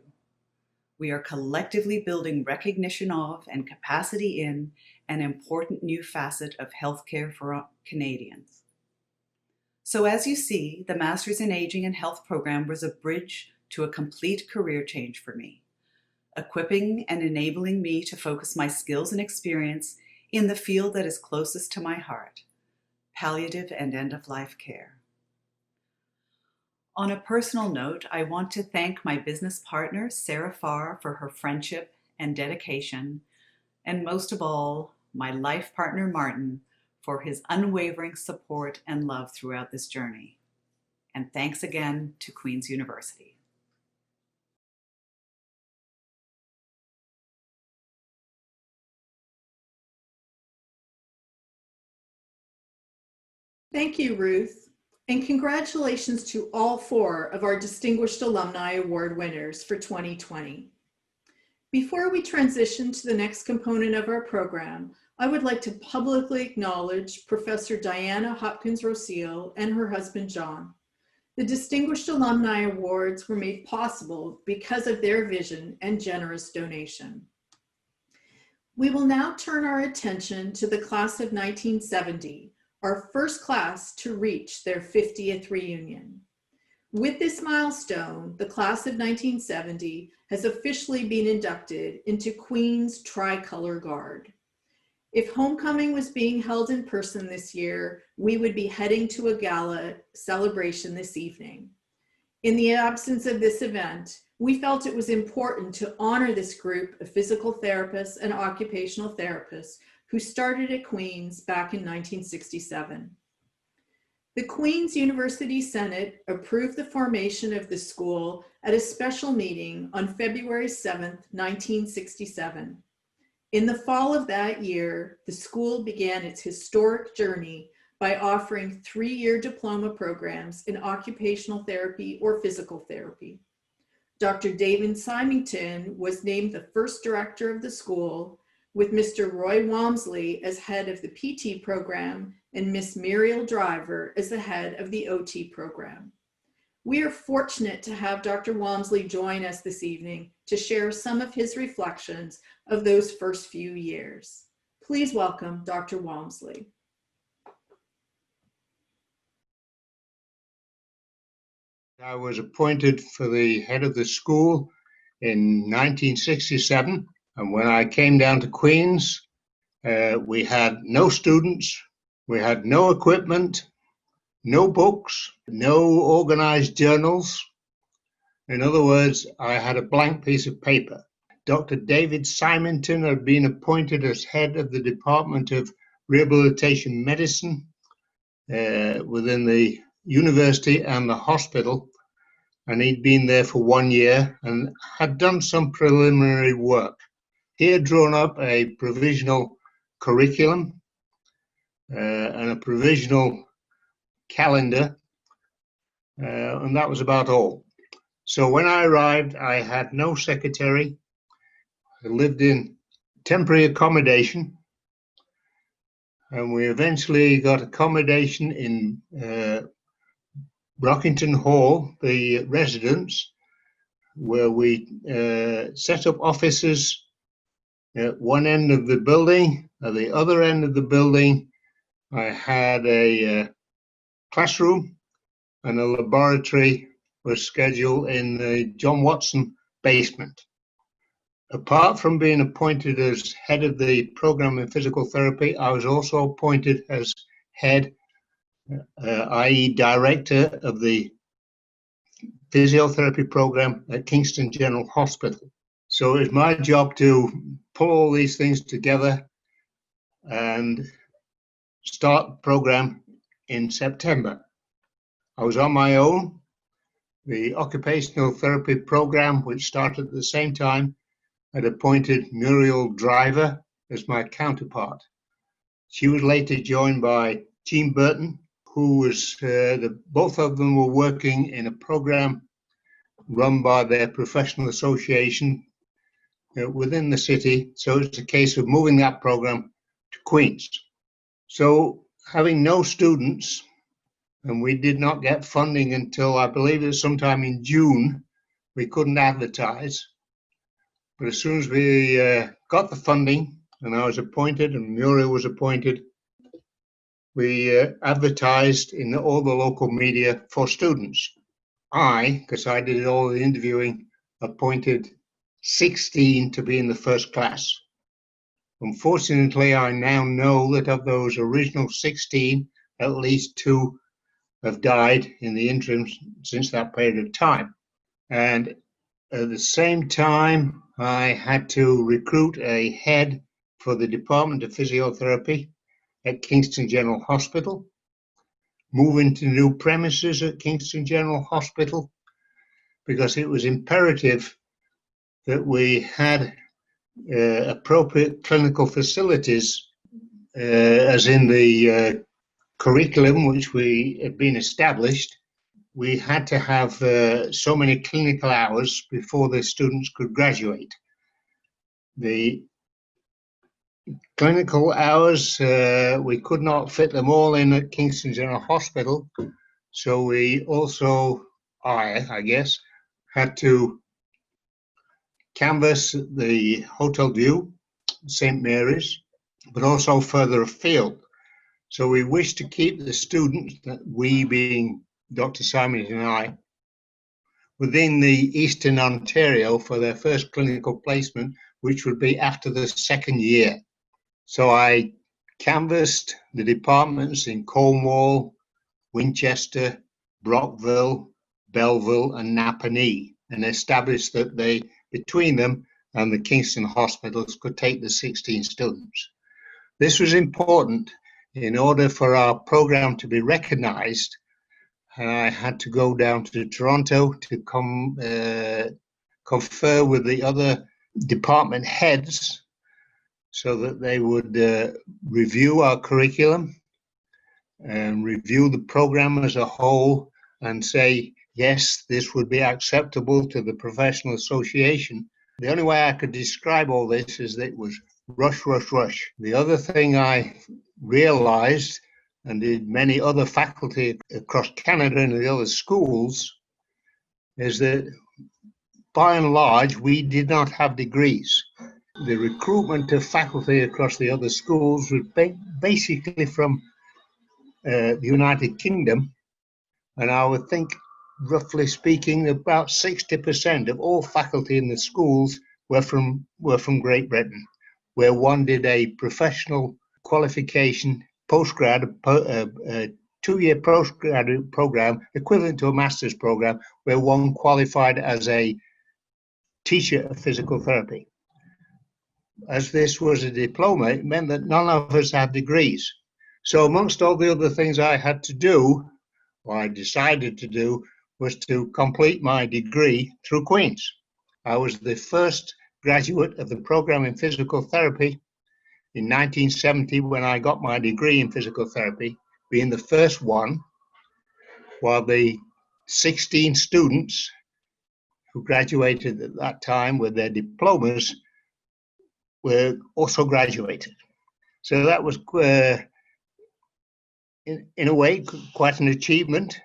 [SPEAKER 6] We are collectively building recognition of and capacity in an important new facet of healthcare for Canadians. So as you see, the Masters in Aging and Health program was a bridge to a complete career change for me, equipping and enabling me to focus my skills and experience in the field that is closest to my heart, palliative and end-of-life care. On a personal note, I want to thank my business partner, Sarah Farr, for her friendship and dedication, and most of all, my life partner, Martin, for his unwavering support and love throughout this journey. And thanks again to Queen's University.
[SPEAKER 1] Thank you, Ruth. And congratulations to all 4 of our Distinguished Alumni Award winners for 2020. Before we transition to the next component of our program, I would like to publicly acknowledge Professor Diana Hopkins-Rocio and her husband, John. The Distinguished Alumni Awards were made possible because of their vision and generous donation. We will now turn our attention to the class of 1970, our first class to reach their 50th reunion. With this milestone, the class of 1970 has officially been inducted into Queen's Tricolor Guard. If homecoming was being held in person this year, we would be heading to a gala celebration this evening. In the absence of this event, we felt it was important to honor this group of physical therapists and occupational therapists who started at Queen's back in 1967. The Queen's University Senate approved the formation of the school at a special meeting on February 7th, 1967. In the fall of that year, the school began its historic journey by offering 3-year diploma programs in occupational therapy or physical therapy. Dr. David Symington was named the first director of the school, with Mr. Roy Walmsley as head of the PT program and Miss Muriel Driver as the head of the OT program. We are fortunate to have Dr. Walmsley join us this evening to share some of his reflections of those first few years. Please welcome Dr. Walmsley.
[SPEAKER 7] I was appointed for the head of the school in 1967, and when I came down to Queen's, we had no students, we had no equipment, no books, no organized journals. In other words, I had a blank piece of paper. Dr. David Symington had been appointed as head of the Department of Rehabilitation Medicine within the university and the hospital, and he'd been there for 1 year and had done some preliminary work. He had drawn up a provisional curriculum and a provisional calendar, and that was about all. So when I arrived, I had no secretary. I lived in temporary accommodation, and we eventually got accommodation in Brockington Hall, the residence, where we set up offices at one end of the building. At the other end of the building, I had a classroom, and a laboratory was scheduled in the John Watson basement. Apart from being appointed as head of the program in physical therapy, I was also appointed as head, i.e. director of the physiotherapy program at Kingston General Hospital. So it was my job to pull all these things together and start the program in September. I was on my own. The occupational therapy program, which started at the same time, had appointed Muriel Driver as my counterpart. She was later joined by Jean Burton, who was, both of them were working in a program run by their professional association within the city. So it's a case of moving that program to Queen's. So having no students, and we did not get funding until I believe it was sometime in June, we couldn't advertise. But as soon as we got the funding and I was appointed and Muriel was appointed, we advertised in all the local media for students. I, because I did all the interviewing, appointed 16 to be in the first class. Unfortunately, I now know that of those original 16, at least 2 have died in the interim since that period of time. And at the same time, I had to recruit a head for the Department of Physiotherapy at Kingston General Hospital, move into new premises at Kingston General Hospital, because it was imperative that we had appropriate clinical facilities, as in the curriculum which we had been established. We had to have so many clinical hours before the students could graduate. The clinical hours, we could not fit them all in at Kingston General Hospital, so we also, I guess, had to canvass the Hotel View, St. Mary's, but also further afield. So we wished to keep the students, we being Dr. Simon and I, within the Eastern Ontario for their first clinical placement, which would be after the second year. So I canvassed the departments in Cornwall, Winchester, Brockville, Belleville, and Napanee, and established that they, between them and the Kingston hospitals, could take the 16 students. This was important in order for our program to be recognized, and I had to go down to Toronto to confer with the other department heads so that they would review our curriculum and review the program as a whole and say, yes, this would be acceptable to the professional association. The only way I could describe all this is that it was rush, rush, rush. The other thing I realized, and did many other faculty across Canada and the other schools, is that by and large, we did not have degrees. The recruitment of faculty across the other schools was basically from the United Kingdom, and I would think, roughly speaking, about 60% of all faculty in the schools were from Great Britain, where one did a professional qualification postgrad, a 2-year postgraduate program equivalent to a master's program, where one qualified as a teacher of physical therapy. As this was a diploma, it meant that none of us had degrees. So amongst all the other things I had to do, or I decided to do, was to complete my degree through Queen's. I was the first graduate of the program in physical therapy in 1970 when I got my degree in physical therapy, being the first one, while the 16 students who graduated at that time with their diplomas were also graduated. So that was, in a way, quite an achievement,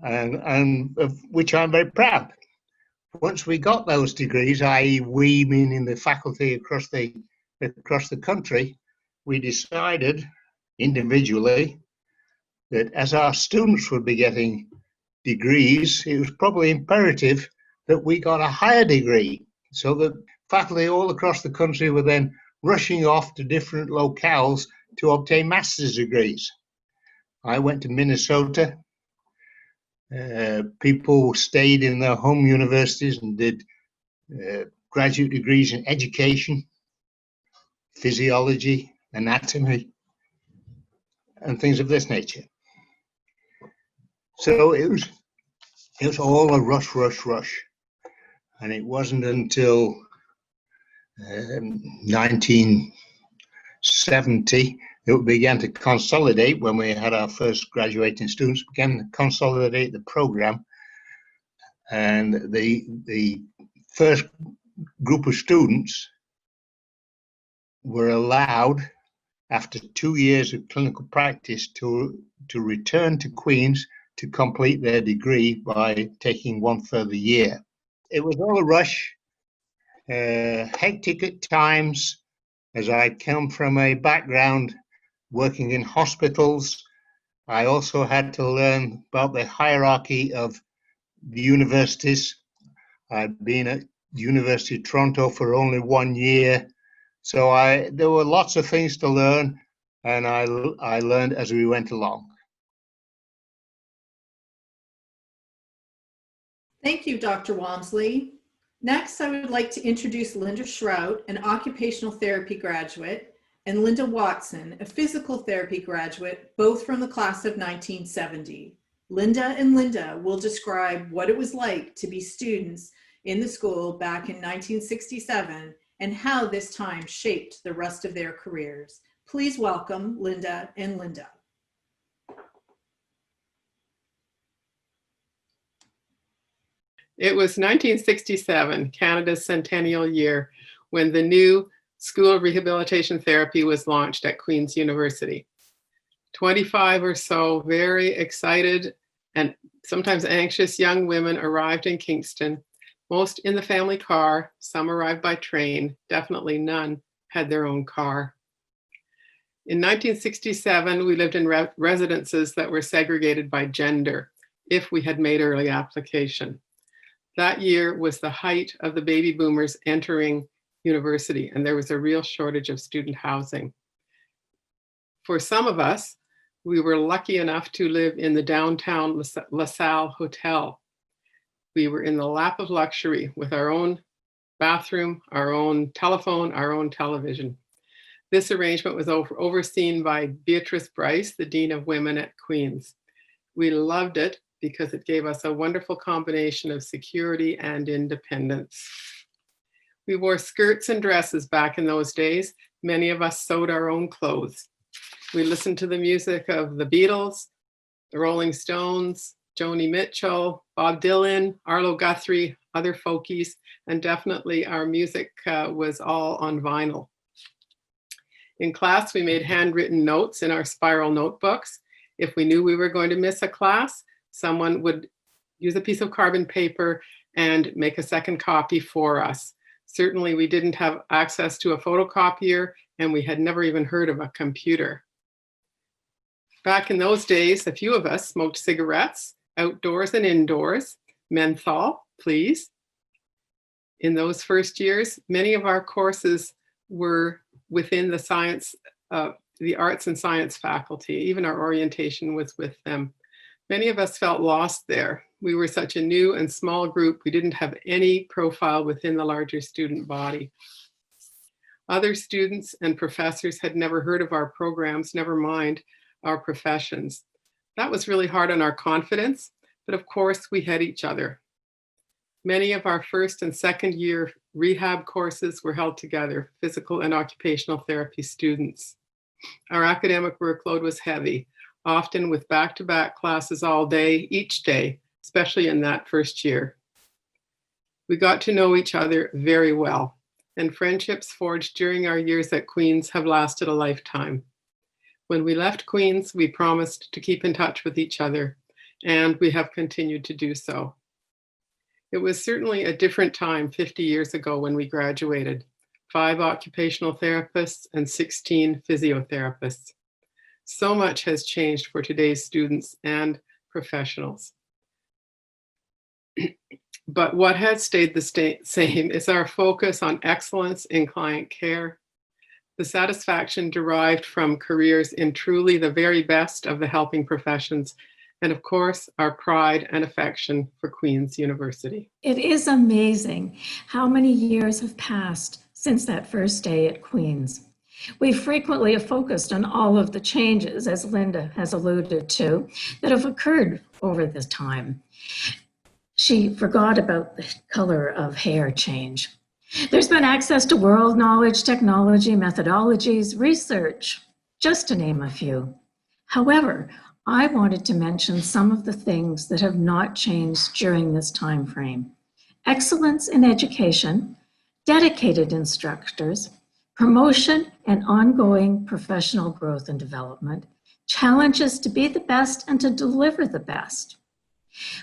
[SPEAKER 7] and of which I'm very proud. Once we got those degrees, i.e. we meaning the faculty across the country, we decided individually that as our students would be getting degrees, it was probably imperative that we got a higher degree, so that faculty all across the country were then rushing off to different locales to obtain master's degrees. I went to Minnesota. People stayed in their home universities and did graduate degrees in education, physiology, anatomy, and things of this nature. So it was all a rush, rush, rush. And it wasn't until 1970 that we began to consolidate, when we had our first graduating students, began to consolidate the program. And the first group of students were allowed, after 2 years of clinical practice, to return to Queen's to complete their degree by taking one further year. It was all a rush, hectic at times, as I come from a background working in hospitals. I also had to learn about the hierarchy of the universities. I'd been at the University of Toronto for only 1 year, so there were lots of things to learn, and I learned as we went along.
[SPEAKER 1] Thank you, Dr. Walmsley. Next, I would like to introduce Linda Shrout, an occupational therapy graduate, and Linda Watson, a physical therapy graduate, both from the class of 1970. Linda and Linda will describe what it was like to be students in the school back in 1967 and how this time shaped the rest of their careers. Please welcome Linda and Linda.
[SPEAKER 8] It was 1967, Canada's centennial year, when the new School of Rehabilitation Therapy was launched at Queen's University. 25 or so very excited and sometimes anxious young women arrived in Kingston, most in the family car, some arrived by train, definitely none had their own car. In 1967, we lived in residences that were segregated by gender, if we had made early application. That year was the height of the baby boomers entering university, and there was a real shortage of student housing. For some of us, we were lucky enough to live in the downtown LaSalle Hotel. We were in the lap of luxury with our own bathroom, our own telephone, our own television. This arrangement was overseen by Beatrice Bryce, the Dean of Women at Queen's. We loved it because it gave us a wonderful combination of security and independence. We wore skirts and dresses back in those days. Many of us sewed our own clothes. We listened to the music of the Beatles, the Rolling Stones, Joni Mitchell, Bob Dylan, Arlo Guthrie, other folkies, and definitely our music was all on vinyl. In class, we made handwritten notes in our spiral notebooks. If we knew we were going to miss a class, someone would use a piece of carbon paper and make a second copy for us. Certainly, we didn't have access to a photocopier, and we had never even heard of a computer. Back in those days, a few of us smoked cigarettes, outdoors and indoors. Menthol, please. In those first years, many of our courses were within the science, the arts and science faculty. Even our orientation was with them. Many of us felt lost there. We were such a new and small group, we didn't have any profile within the larger student body. Other students and professors had never heard of our programs, never mind our professions. That was really hard on our confidence, but of course we had each other. Many of our first and second year rehab courses were held together, physical and occupational therapy students. Our academic workload was heavy, often with back-to-back classes all day, each day, especially in that first year. We got to know each other very well, and friendships forged during our years at Queen's have lasted a lifetime. When we left Queen's, we promised to keep in touch with each other, and we have continued to do so. It was certainly a different time 50 years ago when we graduated, 5 occupational therapists and 16 physiotherapists. So much has changed for today's students and professionals. But what has stayed the same is our focus on excellence in client care, the satisfaction derived from careers in truly the very best of the helping professions, and of course, our pride and affection for Queen's University.
[SPEAKER 9] It is amazing how many years have passed since that first day at Queen's. We frequently have focused on all of the changes, as Linda has alluded to, that have occurred over this time. She forgot about the color of hair change. There's been access to world knowledge, technology, methodologies, research, just to name a few. However, I wanted to mention some of the things that have not changed during this time frame. Excellence in education, dedicated instructors, promotion and ongoing professional growth and development, challenges to be the best and to deliver the best.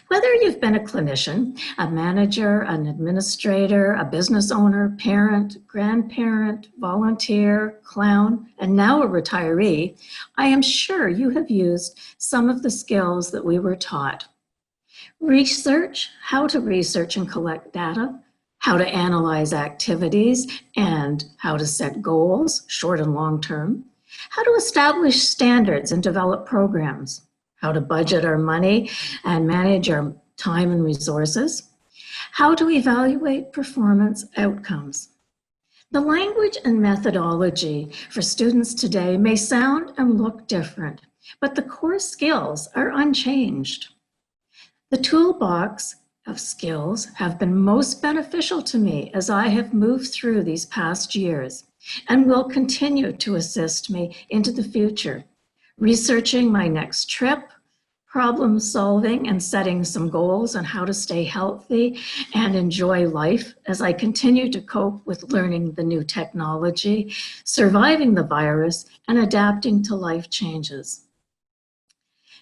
[SPEAKER 9] Whether you've been a clinician, a manager, an administrator, a business owner, parent, grandparent, volunteer, clown, and now a retiree, I am sure you have used some of the skills that we were taught. Research, how to research and collect data, how to analyze activities, and how to set goals, short and long term, how to establish standards and develop programs, how to budget our money and manage our time and resources, how to evaluate performance outcomes. The language and methodology for students today may sound and look different, but the core skills are unchanged. The toolbox of skills have been most beneficial to me as I have moved through these past years and will continue to assist me into the future, researching my next trip, problem solving and setting some goals on how to stay healthy and enjoy life as I continue to cope with learning the new technology, surviving the virus, and adapting to life changes.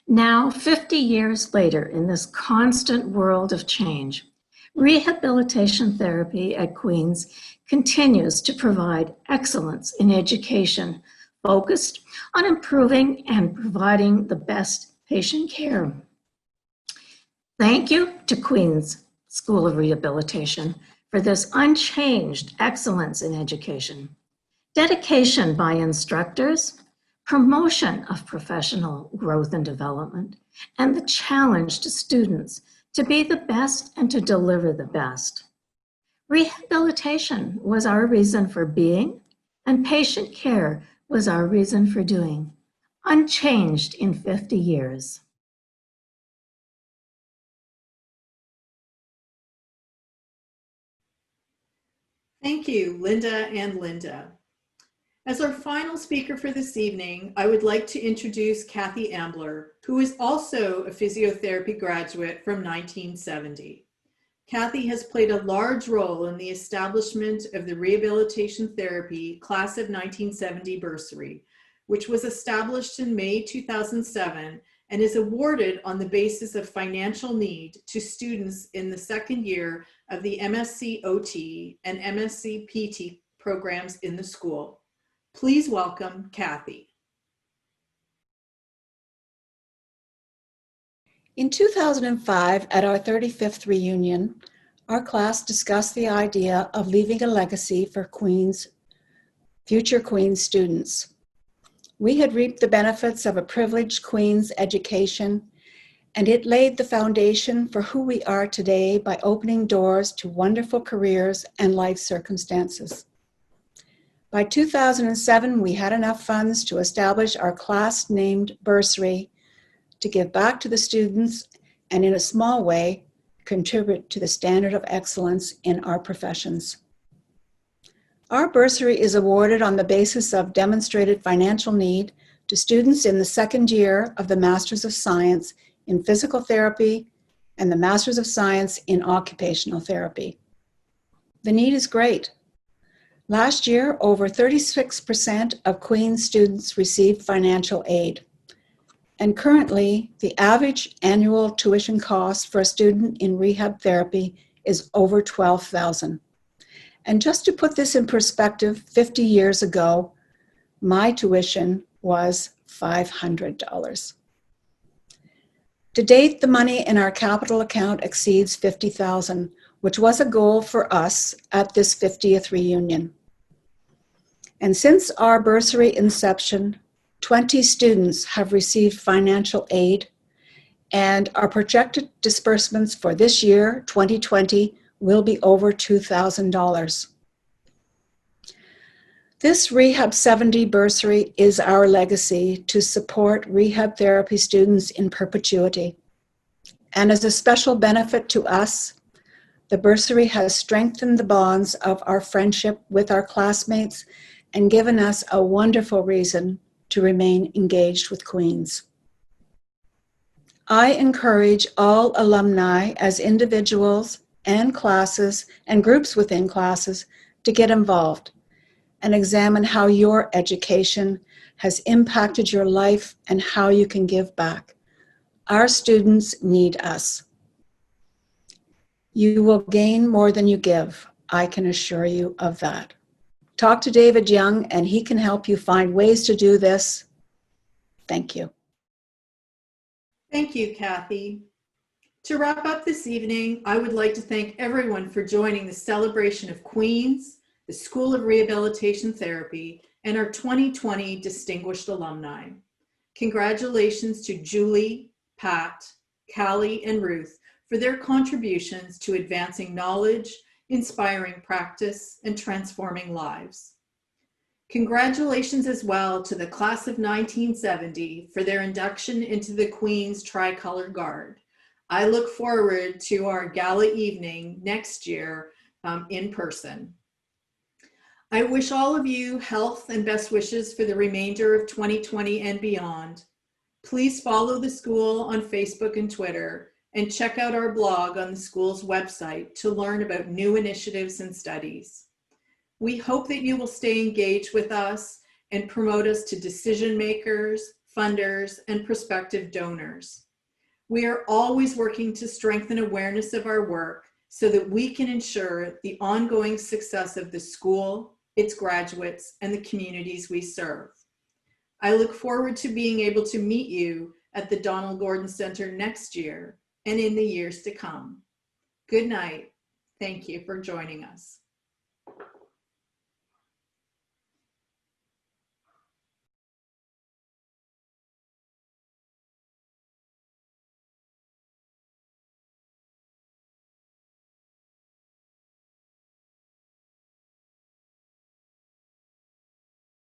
[SPEAKER 9] Now, 50 years later, in this constant world of change, rehabilitation therapy at Queen's continues to provide excellence in education, focused on improving and providing the best patient care. Thank you to Queen's School of Rehabilitation for this unchanged excellence in education, dedication by instructors, promotion of professional growth and development, and the challenge to students to be the best and to deliver the best. Rehabilitation was our reason for being, and patient care was our reason for doing, unchanged in 50 years.
[SPEAKER 1] Thank you, Linda and Linda. As our final speaker for this evening, I would like to introduce Kathy Ambler, who is also a physiotherapy graduate from 1970. Kathy has played a large role in the establishment of the Rehabilitation Therapy Class of 1970 bursary, which was established in May 2007 and is awarded on the basis of financial need to students in the second year of the MSc OT and MSc PT programs in the school. Please welcome Kathy.
[SPEAKER 10] In 2005, at our 35th reunion, our class discussed the idea of leaving a legacy for future Queen's students. We had reaped the benefits of a privileged Queen's education, and it laid the foundation for who we are today by opening doors to wonderful careers and life circumstances. By 2007, we had enough funds to establish our class-named bursary to give back to the students and, in a small way, contribute to the standard of excellence in our professions. Our bursary is awarded on the basis of demonstrated financial need to students in the second year of the Masters of Science in Physical Therapy and the Masters of Science in Occupational Therapy. The need is great. Last year, over 36% of Queen's students received financial aid. And currently, the average annual tuition cost for a student in rehab therapy is over $12,000. And just to put this in perspective, 50 years ago, my tuition was $500. To date, the money in our capital account exceeds $50,000, which was a goal for us at this 50th reunion. And since our bursary inception, 20 students have received financial aid, and our projected disbursements for this year, 2020, will be over $2,000. This Rehab 70 bursary is our legacy to support rehab therapy students in perpetuity. And as a special benefit to us, the bursary has strengthened the bonds of our friendship with our classmates and given us a wonderful reason to remain engaged with Queen's. I encourage all alumni as individuals and classes and groups within classes to get involved and examine how your education has impacted your life and how you can give back. Our students need us. You will gain more than you give. I can assure you of that. Talk to David Young and he can help you find ways to do this. Thank you.
[SPEAKER 1] Thank you, Kathy. To wrap up this evening, I would like to thank everyone for joining the celebration of Queen's, the School of Rehabilitation Therapy, and our 2020 distinguished alumni. Congratulations to Julie, Pat, Callie, and Ruth for their contributions to advancing knowledge, inspiring practice, and transforming lives. Congratulations as well to the class of 1970 for their induction into the Queen's Tricolor Guard. I look forward to our gala evening next year in person. I wish all of you health and best wishes for the remainder of 2020 and beyond. Please follow the school on Facebook and Twitter, and check out our blog on the school's website to learn about new initiatives and studies. We hope that you will stay engaged with us and promote us to decision makers, funders, and prospective donors. We are always working to strengthen awareness of our work so that we can ensure the ongoing success of the school, its graduates, and the communities we serve. I look forward to being able to meet you at the Donald Gordon Center next year and in the years to come. Good night. Thank you for joining us.